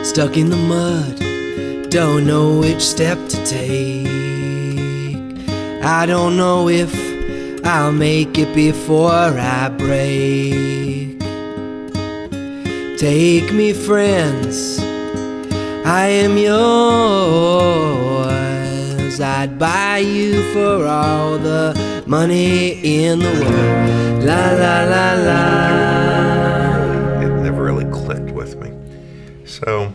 stuck in the mud, don't know which step to take. I don't know if I'll make it before I break. Take me, friends, I am yours. I'd buy you for all the money in the world. La la la la. It never really clicked with me. So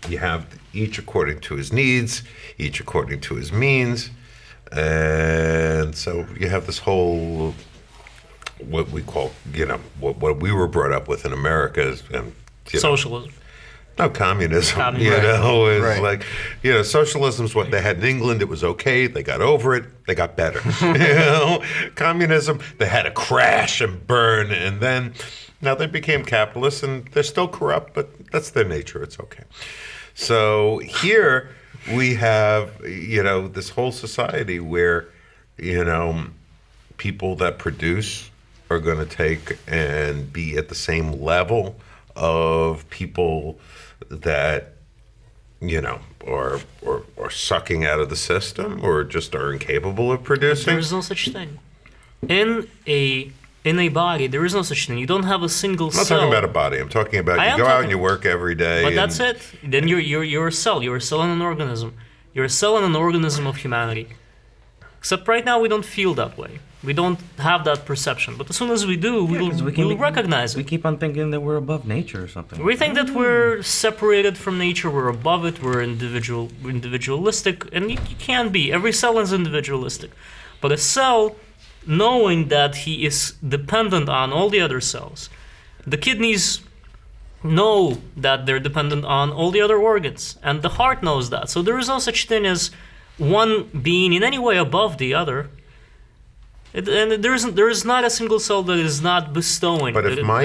you have each according to his needs, each according to his means. And so you have this whole, what we call, what we were brought up with in America is socialism. No, communism. Communism. Is like, socialism's what they had in England. It was okay. They got over it. They got better. Communism, they had a crash and burn, and then now they became capitalists, and they're still corrupt, but that's their nature. It's okay. So here we have, this whole society where, people that produce are going to take and be at the same level of people that, are sucking out of the system or just are incapable of producing. There is no such thing. In a body, there is no such thing. You don't have a single cell. I'm not talking about a body. I'm talking about you go out and you work every day. But that's it. Then you're a cell. You're a cell in an organism. You're a cell in an organism of humanity. Except right now we don't feel that way. We don't have that perception. But as soon as we do, we'll recognize it. We keep on thinking that we're above nature or something. We think that we're separated from nature, we're above it, we're individualistic, and you can't be. Every cell is individualistic. But a cell, knowing that he is dependent on all the other cells, the kidneys know that they're dependent on all the other organs, and the heart knows that. So there is no such thing as one being in any way above the other. And there is not a single cell that is not bestowing. But if my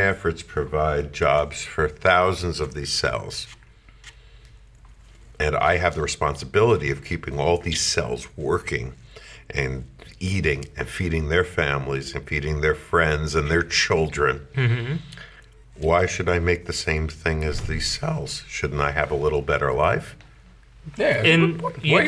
efforts provide jobs for thousands of these cells, and I have the responsibility of keeping all these cells working and eating and feeding their families and feeding their friends and their children, why should I make the same thing as these cells? Shouldn't I have a little better life? Yeah.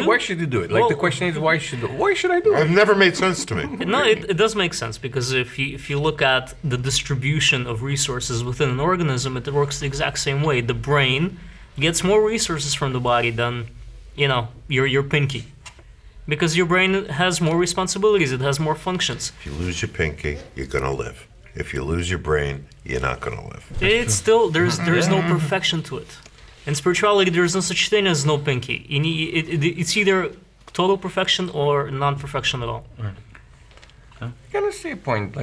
Why should you do it? The question is, why should I do it? It never made sense to me. No, it does make sense, because if you look at the distribution of resources within an organism, it works the exact same way. The brain gets more resources from the body than, your pinky. Because your brain has more responsibilities, it has more functions. If you lose your pinky, you're going to live. If you lose your brain, you're not going to live. It's still, there's no perfection to it. In spirituality, there is no such thing as no pinky. It's either total perfection or non-perfection at all. You kind of see a point,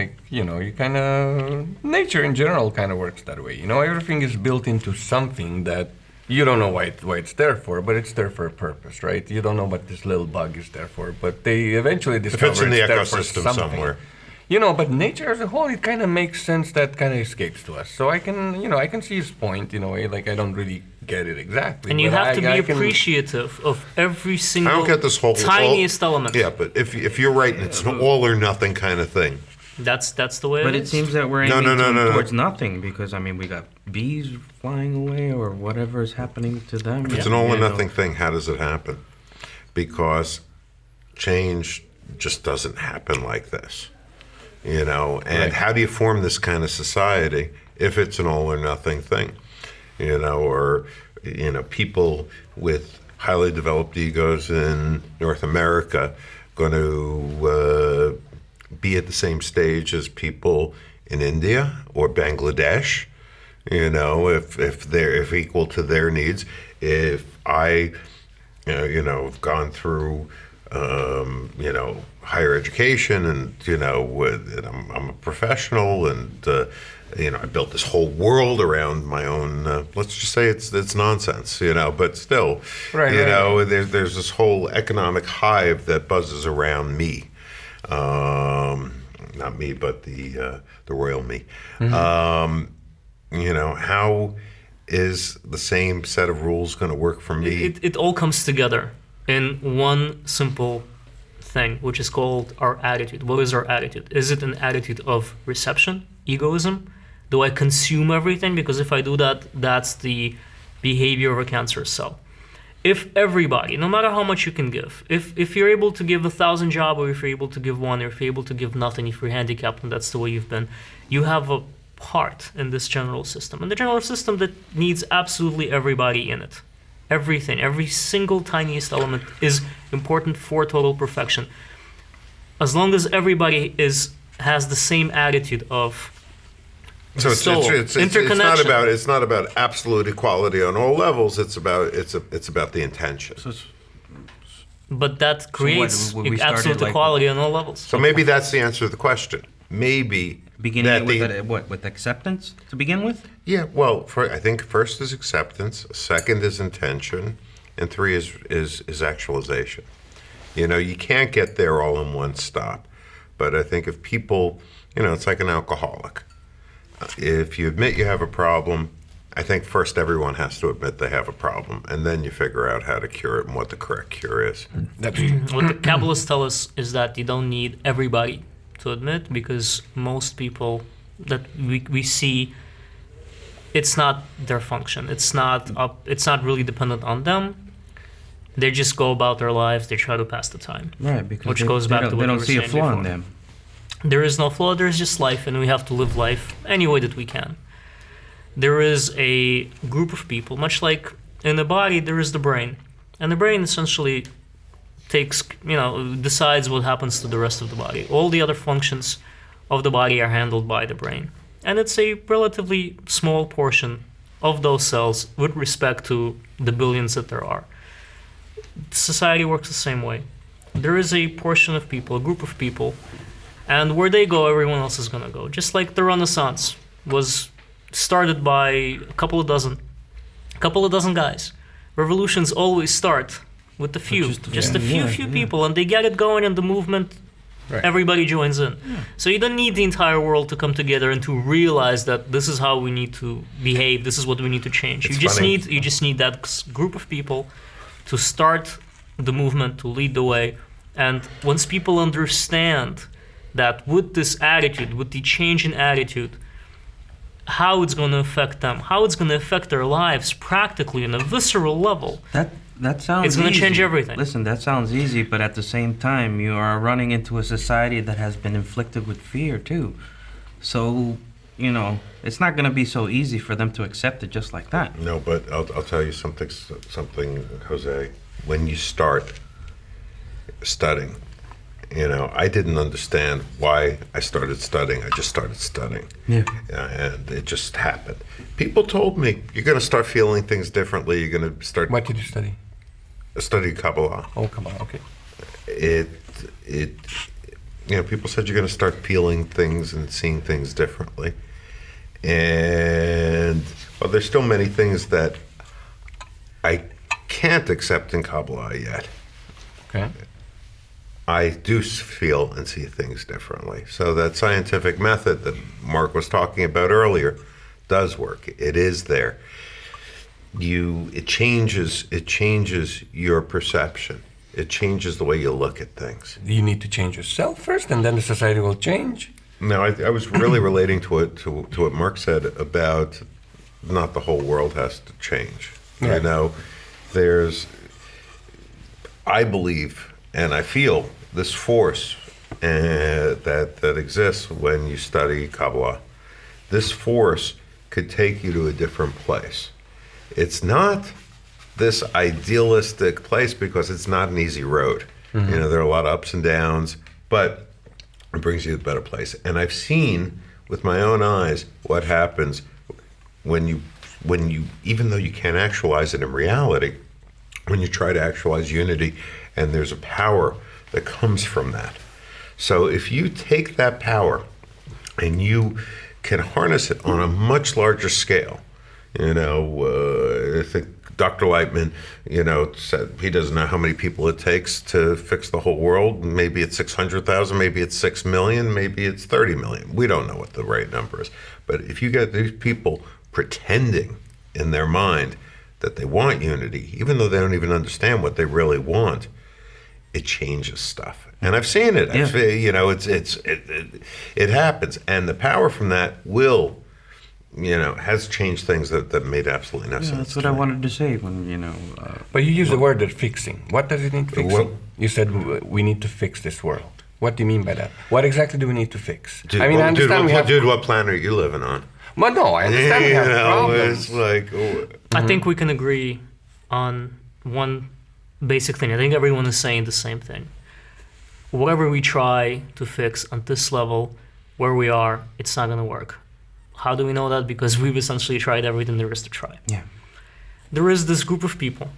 nature in general kind of works that way. Everything is built into something that you don't know why it's there for, but it's there for a purpose, right? You don't know what this little bug is there for, but they eventually discover it's in the there for ecosystem something. somewhere. But nature as a whole, it kind of makes sense that kind of escapes to us. So I can see his point in a way, I don't really get it exactly. And you have to be appreciative of every single I don't get this whole tiniest element. Yeah, but if you're right, it's an all or nothing kind of thing. That's the way But it it is. seems that we're aiming towards no. nothing, because, we got bees flying away or whatever is happening to them. If it's an all or nothing thing, how does it happen? Because change just doesn't happen like this. And right. How do you form this kind of society if it's an all or nothing thing? Or people with highly developed egos in North America going to be at the same stage as people in India or Bangladesh, if equal to their needs. If I, have gone through, higher education, and I'm a professional, and I built this whole world around my own. Let's just say it's nonsense, but still, right. There's this whole economic hive that buzzes around me. Not me, but the royal me. How is the same set of rules going to work for me? It all comes together in one simple thing, which is called our attitude. What is our attitude? Is it an attitude of reception, egoism, Do I consume everything? Because if I do that, that's the behavior of a cancerous cell. If everybody, no matter how much you can give, if you're able to give 1,000 jobs, or if you're able to give one, or if you're able to give nothing, if you're handicapped and that's the way you've been, you have a part in this general system. And the general system that needs absolutely everybody in it. Everything, every single tiniest element is important for total perfection. As long as everybody has the same attitude of So it's interconnection. it's not about absolute equality on all levels. It's about the intention. But that creates would we start absolute it like- equality on all levels. So maybe that's the answer to the question. Maybe Beginning with acceptance to begin with? Yeah, well, I think first is acceptance, second is intention, and three is actualization. You know, you can't get there all in one stop. But I think if people, it's like an alcoholic. If you admit you have a problem, I think first everyone has to admit they have a problem, and then you figure out how to cure it and what the correct cure is. That's What the Kabbalists tell us is that you don't need everybody to admit, because most people that we see, it's not their function. It's not really dependent on them. They just go about their lives. They try to pass the time. Right, because Which goes back to what they you don't were see a saying flaw in before. them. There is no flaw, there's just life, and we have to live life any way that we can. There is a group of people, much like in the body, there is the brain. And the brain essentially decides what happens to the rest of the body. All the other functions of the body are handled by the brain. And it's a relatively small portion of those cells with respect to the billions that there are. Society works the same way. There is a portion of people, a group of people, and where they go, everyone else is going to go. Just like the Renaissance was started by a couple of dozen guys. Revolutions always start with the few, just a few people, and they get it going, and the movement, Right. everybody joins in. So you don't need the entire world to come together and to realize that this is how we need to behave, this is what we need to change. It's You funny. just need that group of people to start the movement, to lead the way. And once people understand that with this attitude, with the change in attitude, how it's going to affect them, how it's going to affect their lives practically on a visceral level. That sounds It's gonna easy. change everything. Listen, that sounds easy, but at the same time, you are running into a society that has been inflicted with fear too. So, it's not going to be so easy for them to accept it just like that. No, but I'll tell you something, Jose. When you start studying, I didn't understand why I started studying. I just started studying. Yeah. And it just happened. People told me, you're going to start feeling things differently. You're going to start What did you study? studying Kabbalah. Oh, come on. Okay. People said you're going to start feeling things and seeing things differently. And there's still many things that I can't accept in Kabbalah yet. Okay. I do feel and see things differently. So that scientific method that Mark was talking about earlier does work. It is there. It changes your perception. It changes the way you look at things. You need to change yourself first, and then the society will change. No, I was really relating to what Mark said about not the whole world has to change. Right. I believe and I feel this force that exists when you study Kabbalah. This force could take you to a different place. It's not this idealistic place because it's not an easy road. Mm-hmm. There are a lot of ups and downs, but it brings you to a better place. And I've seen with my own eyes what happens when you, even though you can't actualize it in reality, when you try to actualize unity, and there's a power that comes from that. So if you take that power and you can harness it on a much larger scale, I think Dr. Lightman, said he doesn't know how many people it takes to fix the whole world. Maybe it's 600,000, maybe it's 6 million, maybe it's 30 million. We don't know what the right number is. But if you get these people pretending in their mind that they want unity, even though they don't even understand what they really want, it changes stuff. And I've seen it. Yeah. It happens. And the power from that will has changed things that made absolutely no Yeah, sense. that's what to I me. wanted to say when But you use the word that fixing. What does it need fixing? What? You said we need to fix this world. What do you mean by that? What exactly do we need to fix? Dude, I mean, I understand we have. dude, what planet are you living on? Well, no, I understand we have problems. It's like, I think we can agree on one basic thing. I think everyone is saying the same thing. Whatever we try to fix at this level, where we are, it's not going to work. How do we know that? Because we've essentially tried everything there is to try. Yeah. There is this group of people.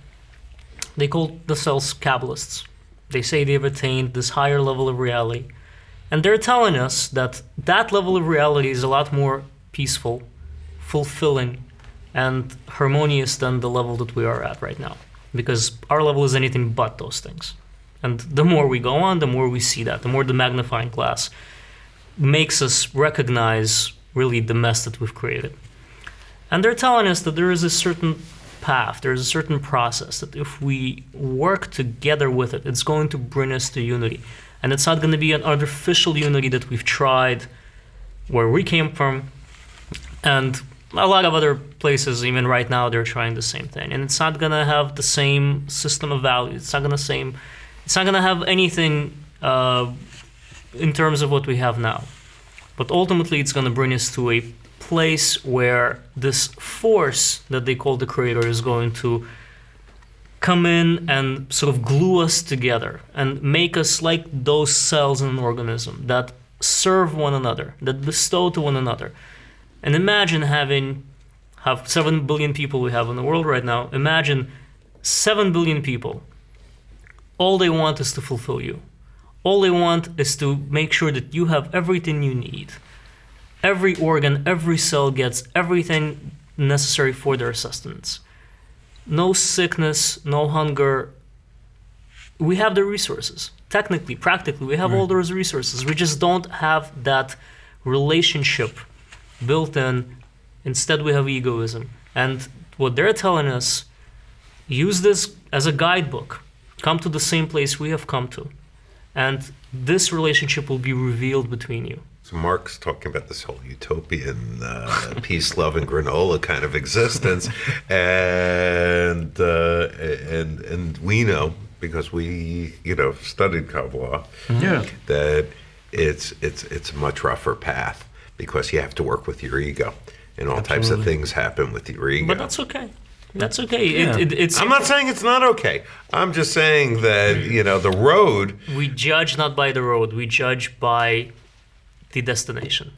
They call themselves Kabbalists. They say they've attained this higher level of reality. And they're telling us that that level of reality is a lot more peaceful, fulfilling, and harmonious than the level that we are at right now. Because our level is anything but those things. And the more we go on, the more we see that, the more the magnifying glass makes us recognize really the mess that we've created. And they're telling us that there is a certain path, there's a certain process that if we work together with it, it's going to bring us to unity. And it's not going to be an artificial unity that we've tried where we came from. And a lot of other places, even right now, they're trying the same thing. And it's not going to have the same system of values. It's not going to have anything in terms of what we have now. But ultimately, it's going to bring us to a place where this force that they call the Creator is going to come in and sort of glue us together and make us like those cells in an organism that serve one another, that bestow to one another. And imagine have 7 billion people we have in the world right now. Imagine 7 billion people. All they want is to fulfill you. All they want is to make sure that you have everything you need. Every organ, every cell gets everything necessary for their sustenance. No sickness, no hunger. We have the resources. Technically, practically, we have all those resources. We just don't have that relationship built in. Instead, we have egoism. And what they're telling us, use this as a guidebook. Come to the same place we have come to. And this relationship will be revealed between you. So Mark's talking about this whole utopian peace, love, and granola kind of existence, and we know because we studied Kabbalah that it's a much rougher path because you have to work with your ego, and all types of things happen with your ego. But that's okay. That's okay. Yeah. It's. I'm not saying it's not okay. I'm just saying that the road. We judge not by the road. We judge by the destination.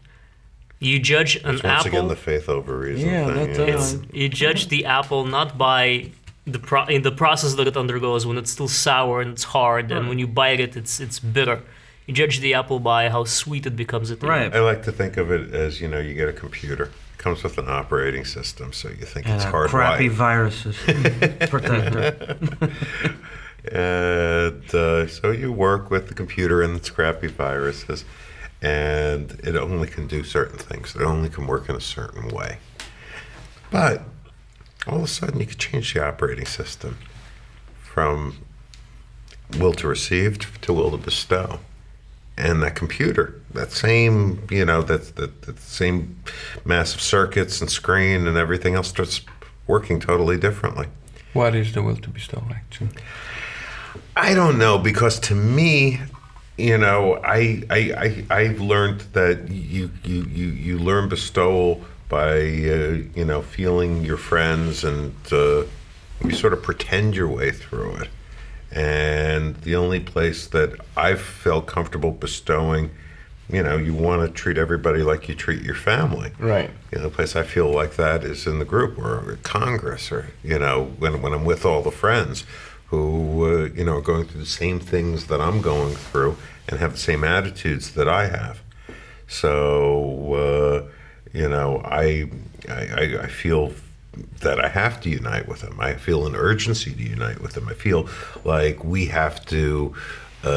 You judge an Once apple. again, the faith over reason Yeah, thing. You judge the apple not by in the process that it undergoes when it's still sour and it's hard, and when you bite it, it's bitter. You judge the apple by how sweet it becomes at the end. Right. I like to think of it as you get a computer. It comes with an operating system, so you think it's And a hardwired. crappy viruses protector. And so you work with the computer and its crappy viruses, and it only can do certain things. It only can work in a certain way. But all of a sudden, you could change the operating system from will to receive to will to bestow. And that computer, that same, that same massive circuits and screen and everything else starts working totally differently. What is the will to bestow, actually? I don't know, because to me, I've learned that you learn bestowal by feeling your friends, and you sort of pretend your way through it. And the only place that I've felt comfortable bestowing, you want to treat everybody like you treat your family. Right. The place I feel like that is in the group or at Congress, or when I'm with all the friends who are going through the same things that I'm going through and have the same attitudes that I have. So I feel that I have to unite with them. I feel an urgency to unite with them. I feel like we have to show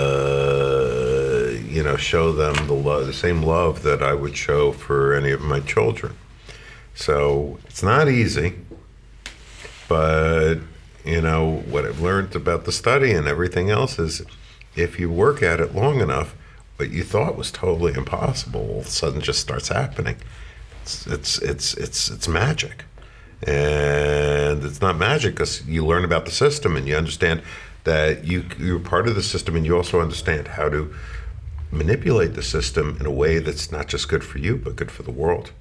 them the same love that I would show for any of my children. So it's not easy, but what I've learned about the study and everything else is if you work at it long enough, what you thought was totally impossible all of a sudden just starts happening. it's magic, and it's not magic because you learn about the system and you understand that you're part of the system, and you also understand how to manipulate the system in a way that's not just good for you but good for the world.